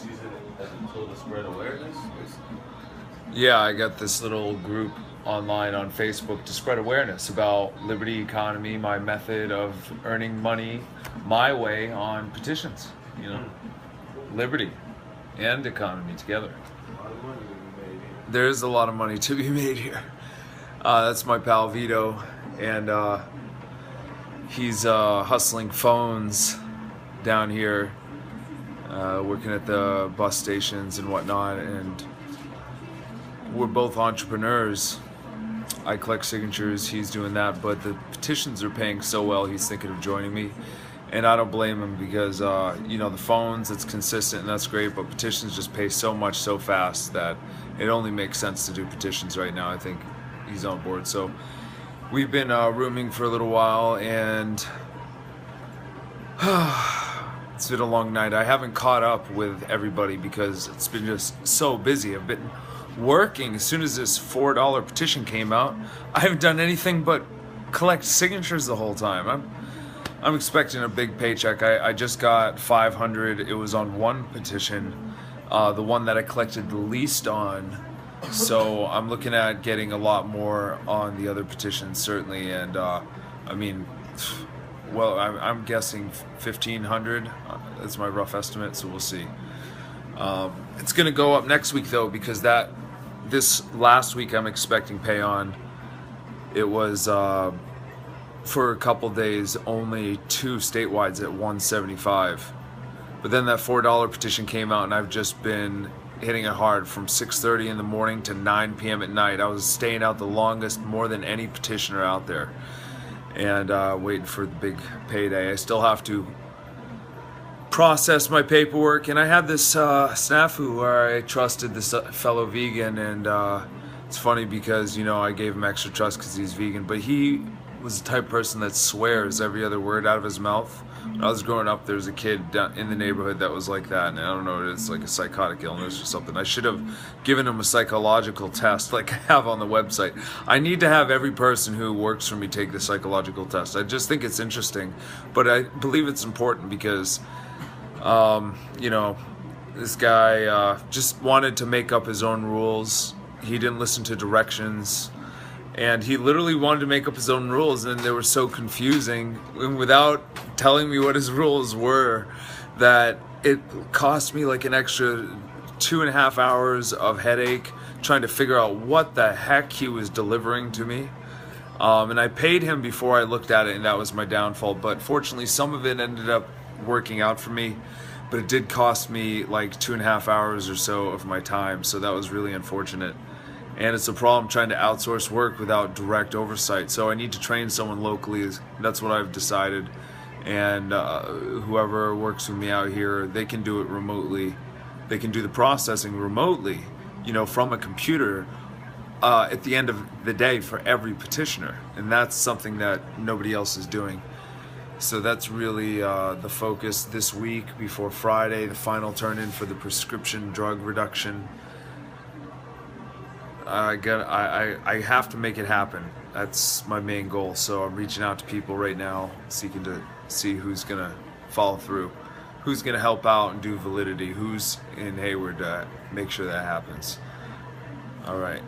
using it as a tool to spread awareness? Yeah, I got this little group online on Facebook to spread awareness about liberty economy, my method of earning money my way on petitions. You know, liberty and economy together. A lot of money to be made here. There's a lot of money to be made here. That's my pal Vito, and he's hustling phones down here, working at the bus stations and whatnot, and we're both entrepreneurs. I collect signatures, he's doing that, but the petitions are paying so well, he's thinking of joining me. And I don't blame him because, you know, the phones, it's consistent and that's great, but petitions just pay so much so fast that it only makes sense to do petitions right now. I think he's on board. So we've been rooming for a little while, and it's been a long night. I haven't caught up with everybody because it's been just so busy. I've been working. As soon as this $4 petition came out, I haven't done anything but collect signatures the whole time. I'm expecting a big paycheck. I just got 500. It was on one petition, the one that I collected the least on. So I'm looking at getting a lot more on the other petitions, certainly. And I mean, well, I'm guessing 1,500. That's my rough estimate, so we'll see. It's gonna go up next week though, because this last week I'm expecting pay on. It was for a couple days only 2 statewides at $175, but then that $4 petition came out, and I've just been hitting it hard from 6:30 in the morning to 9 p.m. at night. I was staying out the longest, more than any petitioner out there, and waiting for the big payday. I still have to process my paperwork, and I had this snafu where I trusted this fellow vegan, and it's funny because, you know, I gave him extra trust because he's vegan, but he was the type of person that swears every other word out of his mouth. When I was growing up, there was a kid down in the neighborhood that was like that, and I don't know, it's like a psychotic illness or something. I should have given him a psychological test like I have on the website. I need to have every person who works for me take the psychological test. I just think it's interesting, but I believe it's important because you know, this guy just wanted to make up his own rules. He didn't listen to directions, and he literally wanted to make up his own rules, and they were so confusing, and without telling me what his rules were, that it cost me like an extra 2.5 hours of headache trying to figure out what the heck he was delivering to me. And I paid him before I looked at it, and that was my downfall. But fortunately, some of it ended up working out for me, but it did cost me like 2.5 hours or so of my time, so that was really unfortunate. And it's a problem trying to outsource work without direct oversight, so I need to train someone locally. That's what I've decided, and whoever works with me out here, they can do it remotely. They can do the processing remotely, you know, from a computer at the end of the day for every petitioner, and that's something that nobody else is doing. So that's really the focus this week before Friday, the final turn-in for the prescription drug reduction. I have to make it happen. That's my main goal. So I'm reaching out to people right now, seeking to see who's gonna follow through, who's gonna help out and do validity, who's in Hayward to make sure that happens. All right.